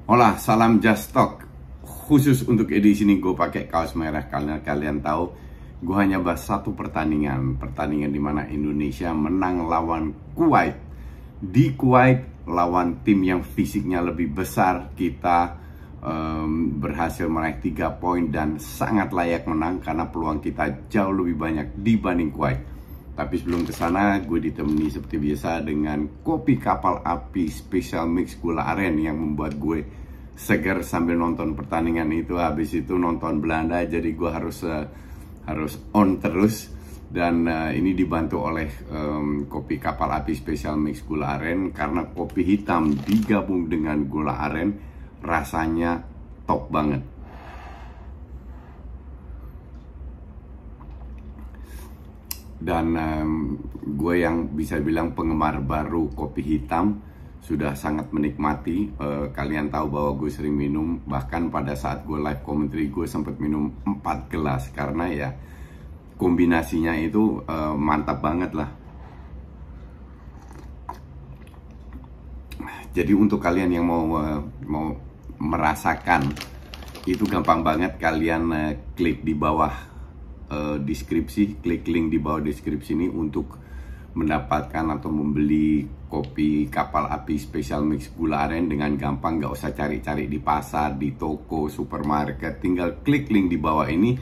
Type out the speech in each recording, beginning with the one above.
Hola, salam Just Talk. Khusus untuk edisi ini gue pakai kaos merah karena kalian tahu gue hanya bahas satu pertandingan di mana Indonesia menang lawan Kuwait. Di Kuwait lawan tim yang fisiknya lebih besar, kita berhasil meraih 3 poin dan sangat layak menang karena peluang kita jauh lebih banyak dibanding Kuwait. Tapi sebelum kesana, gue ditemani seperti biasa dengan kopi kapal api special mix gula aren yang membuat gue segar sambil nonton pertandingan itu. Habis itu nonton Belanda, jadi gue harus on terus. Dan ini dibantu oleh kopi kapal api special mix gula aren, karena kopi hitam digabung dengan gula aren rasanya top banget. Dan gue yang bisa bilang penggemar baru kopi hitam sudah sangat menikmati. Kalian tahu bahwa gue sering minum, bahkan pada saat gue live commentary gue sempat minum 4 gelas karena ya kombinasinya itu mantap banget lah. Jadi untuk kalian yang mau merasakan itu gampang banget, kalian klik di bawah deskripsi, klik link di bawah deskripsi ini untuk mendapatkan atau membeli kopi kapal api special mix gula aren dengan gampang. Gak usah cari-cari di pasar, di toko, supermarket, tinggal klik link di bawah ini,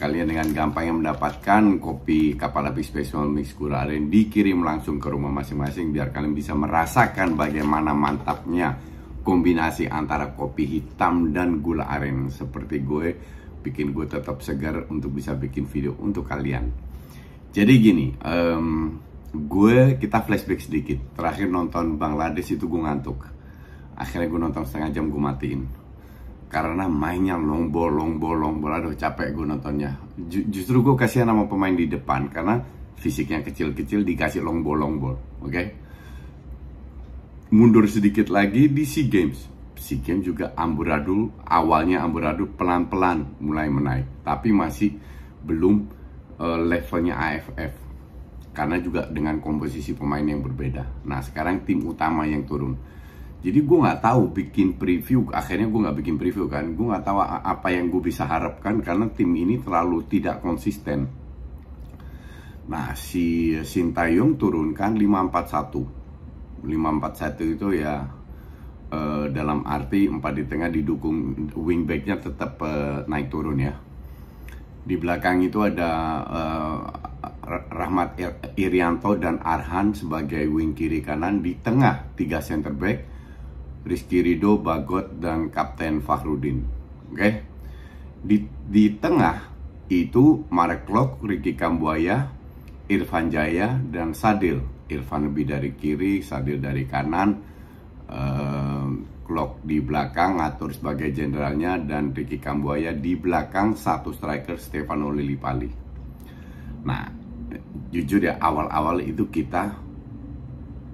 kalian dengan gampang yang mendapatkan kopi kapal api special mix gula aren dikirim langsung ke rumah masing-masing, biar kalian bisa merasakan bagaimana mantapnya kombinasi antara kopi hitam dan gula aren. Seperti gue, bikin gue tetap segar untuk bisa bikin video untuk kalian. Jadi gini, kita flashback sedikit. Terakhir nonton Bangladesh itu gue ngantuk. Akhirnya gue nonton setengah jam, gue matiin karena mainnya long ball. Aduh capek gue nontonnya. Justru gue kasihan sama pemain di depan karena fisiknya kecil-kecil dikasih long ball. Oke? Mundur sedikit lagi di SEA Games. SEA Games juga amburadul. Awalnya amburadul, pelan-pelan mulai menaik, tapi masih belum levelnya AFF karena juga dengan komposisi pemain yang berbeda. Nah sekarang tim utama yang turun. Jadi gue nggak tahu bikin preview. Akhirnya gue nggak bikin preview kan. Gue nggak tahu apa yang gue bisa harapkan karena tim ini terlalu tidak konsisten. Nah si Sintayong turunkan 5-4-1. 5-4-1 itu ya dalam arti 4 di tengah didukung wingbacknya tetap naik turun ya. Di belakang itu ada Rahmat Irianto dan Arhan sebagai wing kiri kanan. Di tengah 3 center back, Rizky Ridho, Bagot, dan Kapten Fakhrudin. Oke. Di tengah itu Marek Klok, Ricky Kambuaya, Irfan Jaya, dan Sadil. Irfan lebih dari kiri, Sadil dari kanan, Klok di belakang ngatur sebagai jenderalnya, dan Ricky Kambuaya di belakang satu striker Stefano Lillipali. Nah, jujur ya awal-awal itu kita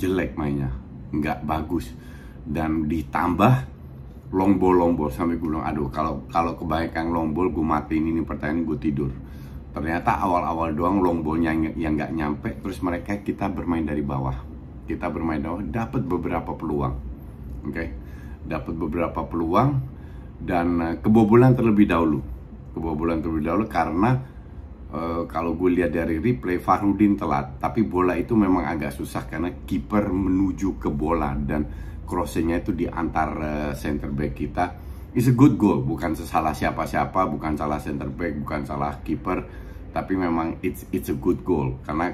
jelek mainnya, nggak bagus, dan ditambah long ball sampai gue bilang aduh kalau kebanyakan long ball gue matiin ini pertandingan, gue tidur. Ternyata awal-awal doang long ballnya yang nggak nyampe, terus kita bermain dari bawah. Kita bermain dari bawah, dapat beberapa peluang. Oke? Dapat beberapa peluang dan kebobolan terlebih dahulu. Karena kalau gue lihat dari replay, Fakhrudin telat, tapi bola itu memang agak susah karena kiper menuju ke bola dan crossingnya itu di antar center back kita. It's a good goal, bukan salah siapa-siapa, bukan salah center back, bukan salah kiper, tapi memang it's a good goal karena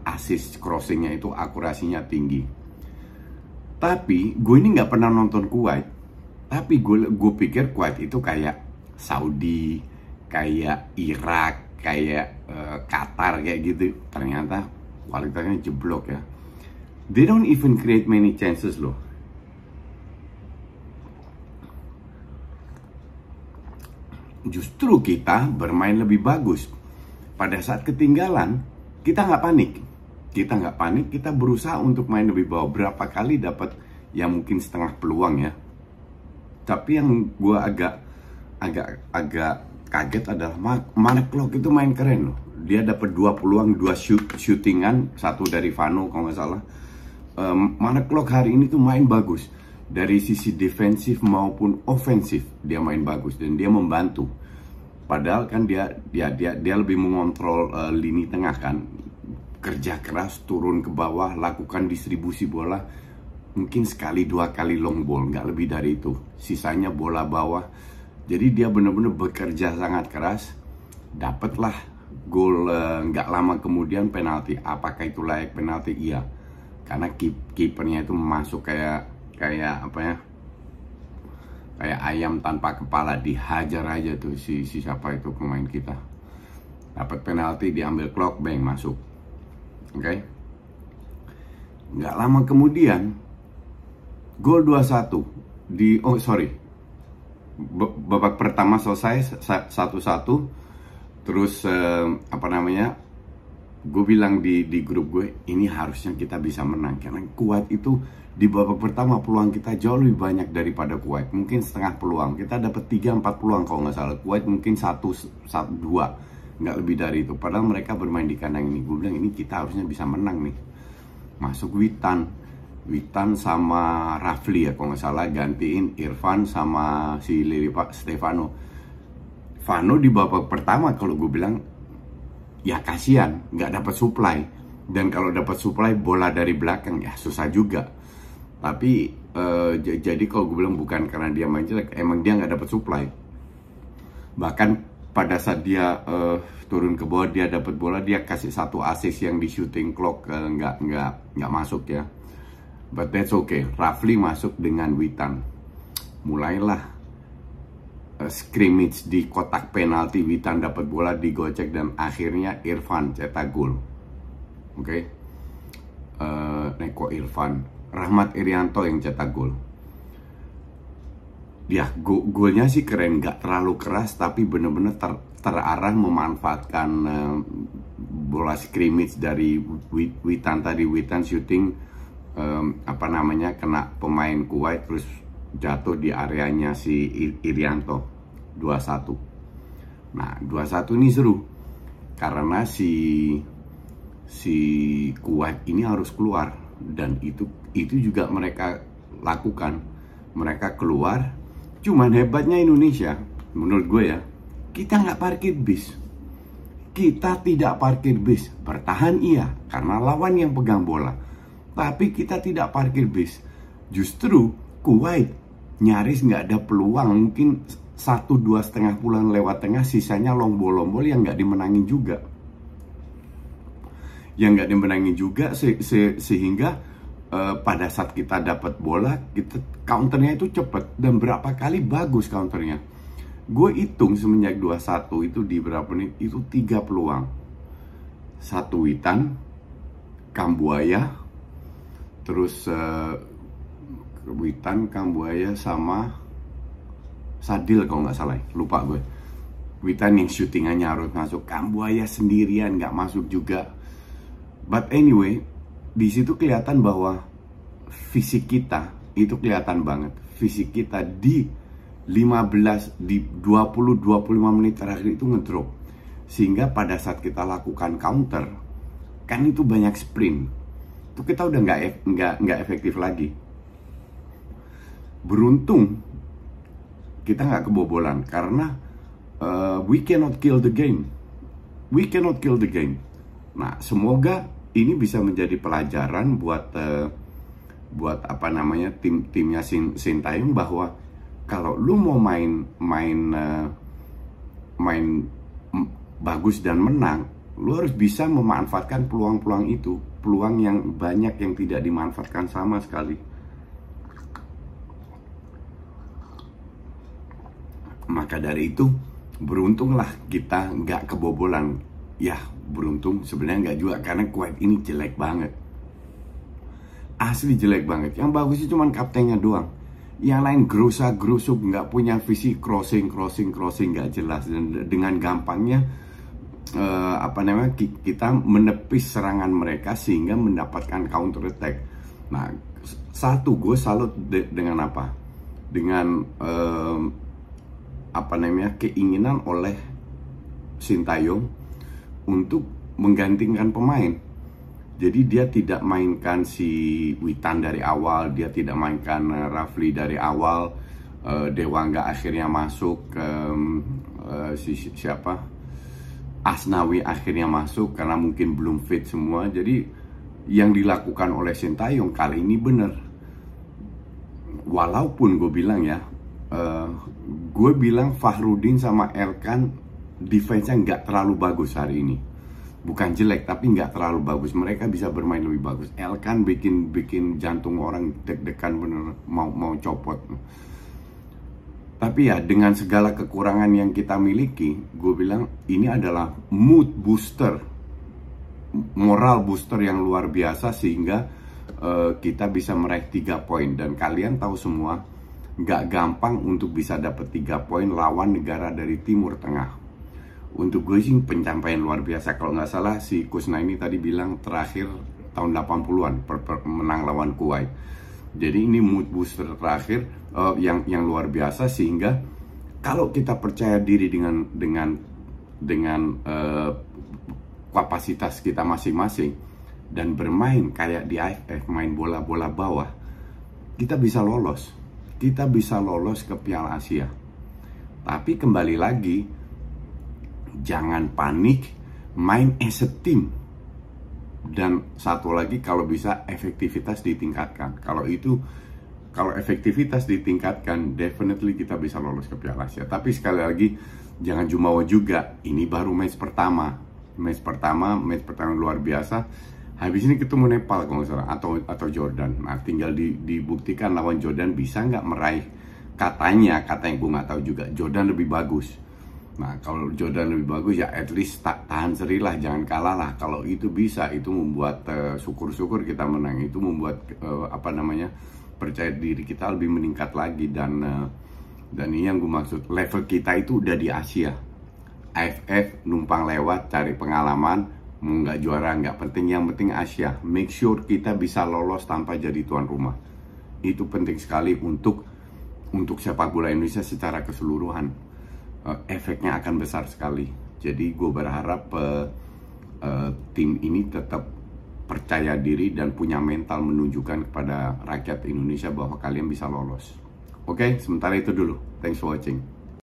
assist crossingnya itu akurasinya tinggi. Tapi gue ini nggak pernah nonton Kuwait, tapi gue pikir Kuwait itu kayak Saudi, kayak Irak, kayak Qatar kayak gitu. Ternyata kualitasnya jeblok ya. They don't even create many chances loh. Justru kita bermain lebih bagus. Pada saat ketinggalan, kita nggak panik. Kita berusaha untuk main lebih bawah. Berapa kali dapat yang mungkin setengah peluang ya. Tapi yang gue agak kaget adalah Marek Klok itu main keren loh. Dia dapat 2 peluang, 2 shootingan, 1 dari Vano kalau nggak salah. Marek Klok hari ini tuh main bagus. Dari sisi defensif maupun ofensif dia main bagus dan dia membantu. Padahal kan dia lebih mengontrol lini tengah kan. Kerja keras, turun ke bawah, lakukan distribusi bola. Mungkin sekali 2 kali long ball, nggak lebih dari itu. Sisanya bola bawah. Jadi dia benar-benar bekerja sangat keras. Dapatlah gol nggak lama kemudian penalti. Apakah itu layak penalti? Iya. Karena kipernya itu masuk kayak apa ya? Kayak ayam tanpa kepala, dihajar aja tuh si siapa itu pemain kita. Dapat penalti, diambil clock, bang, masuk. Oke. Nggak lama kemudian gol 2-1 babak pertama selesai 1-1. Terus gue bilang di grup gue, ini harusnya kita bisa menang karena Kuwait itu di babak pertama peluang kita jauh lebih banyak daripada Kuwait. Mungkin setengah peluang, kita dapat 3-4 peluang kalau nggak salah. Kuwait mungkin 1-2, nggak lebih dari itu. Padahal mereka bermain di kandang ini. Gue bilang ini kita harusnya bisa menang nih. Masuk Witan sama Rafli ya kalau nggak salah, gantiin Irfan sama si Stefano. Fano di babak pertama kalau gue bilang ya kasihan, nggak dapat supply. Dan kalau dapat supply bola dari belakang ya susah juga. Tapi jadi kalau gue bilang bukan karena dia main jelek, emang dia nggak dapat supply. Bahkan pada saat dia turun ke bawah, dia dapat bola, dia kasih 1 assist yang di shooting clock nggak masuk ya. But that's okay. Rafli masuk dengan Witan. Mulailah scrimmage di kotak penalti. Witan dapat bola, digocek, dan akhirnya Irfan cetak gol. Oke. Neko Irfan, Rahmat Irianto yang cetak gol. Ya, golnya sih keren, nggak terlalu keras tapi bener-bener terarah memanfaatkan bola scrimmage dari Witan tadi. Witan shooting kena pemain Kuwait terus jatuh di areanya si Irianto. 2-1. Nah, 2-1 ini seru karena si Kuwait ini harus keluar, dan itu juga mereka lakukan. Mereka keluar. Cuman hebatnya Indonesia menurut gue ya, kita nggak parkir bis. Kita tidak parkir bis. Bertahan iya karena lawan yang pegang bola, tapi kita tidak parkir bis. Justru Kuwait nyaris nggak ada peluang, mungkin 1-2,5 bulan lewat tengah, sisanya long ball yang nggak dimenangin juga. Sehingga pada saat kita dapat bola, kita counternya itu cepat, dan berapa kali bagus counternya. Gue hitung semenjak 2-1 itu di berapa menit itu 3 peluang. 1 Witan, Kambuaya, terus Witan, Kambuaya sama Sadil kalau nggak salah, lupa gue. Witan yang syutingannya harus masuk, Kambuaya sendirian nggak masuk juga. But anyway, di situ kelihatan bahwa fisik kita itu kelihatan banget. Fisik kita di 20-25 menit terakhir itu ngedrop. Sehingga pada saat kita lakukan counter, kan itu banyak sprint. Itu kita udah nggak efektif lagi. Beruntung kita nggak kebobolan karena we cannot kill the game. Nah, semoga ini bisa menjadi pelajaran buat timnya Sintayong, bahwa kalau lu mau main bagus dan menang, lu harus bisa memanfaatkan peluang-peluang itu, peluang yang banyak yang tidak dimanfaatkan sama sekali. Maka dari itu, beruntunglah kita nggak kebobolan. Ya, beruntung sebenarnya nggak juga, karena Kuwait ini jelek banget. Asli jelek banget. Yang bagus itu cuma kaptennya doang. Yang lain gerusak-gerusuk, nggak punya visi, crossing nggak jelas. Dan dengan gampangnya kita menepis serangan mereka sehingga mendapatkan counter attack. Nah, satu, gue salut dengan apa? Dengan keinginan oleh Sintayong untuk menggantikan pemain. Jadi dia tidak mainkan si Witan dari awal, dia tidak mainkan Rafli dari awal. Dewangga akhirnya masuk, siapa, Asnawi akhirnya masuk karena mungkin belum fit semua. Jadi yang dilakukan oleh Sintayong kali ini bener. Walaupun gue bilang ya, gue bilang Fakhrudin sama Erkan defense-nya nggak terlalu bagus hari ini. Bukan jelek, tapi nggak terlalu bagus. Mereka bisa bermain lebih bagus. Erkan bikin jantung orang deg-degan bener, mau copot. Tapi ya dengan segala kekurangan yang kita miliki, gue bilang ini adalah mood booster, moral booster yang luar biasa sehingga kita bisa meraih 3 poin. Dan kalian tahu semua, nggak gampang untuk bisa dapat 3 poin lawan negara dari Timur Tengah. Untuk gue sih pencapaian luar biasa. Kalau nggak salah si Kusnaini tadi bilang terakhir tahun 80-an menang lawan Kuwait. Jadi ini mood booster terakhir yang luar biasa, sehingga kalau kita percaya diri dengan kapasitas kita masing-masing dan bermain kayak di AFF, main bola-bola bawah, kita bisa lolos. Kita bisa lolos ke Piala Asia. Tapi kembali lagi, jangan panik, main as a team. Dan satu lagi, kalau bisa efektivitas ditingkatkan. Kalau efektivitas ditingkatkan, definitely kita bisa lolos ke Piala Asia. Tapi sekali lagi, jangan jumawa juga. Ini baru match pertama luar biasa. Habis ini ketemu Nepal kalau nggak salah, atau Jordan. Nah, tinggal dibuktikan lawan Jordan bisa nggak meraih. Katanya gue nggak tahu juga, Jordan lebih bagus. Nah, kalau Jordan lebih bagus ya at least tahan seri lah, jangan kalah lah. Kalau itu bisa, itu membuat syukur-syukur kita menang. Itu membuat percaya diri kita lebih meningkat lagi. Dan ini yang gue maksud, level kita itu udah di Asia. AFF numpang lewat cari pengalaman, mau nggak juara nggak penting, yang penting Asia. Make sure kita bisa lolos tanpa jadi tuan rumah. Itu penting sekali untuk sepak bola Indonesia secara keseluruhan. Efeknya akan besar sekali. Jadi gue berharap tim ini tetap percaya diri dan punya mental menunjukkan kepada rakyat Indonesia bahwa kalian bisa lolos. Oke, sementara itu dulu. Thanks for watching.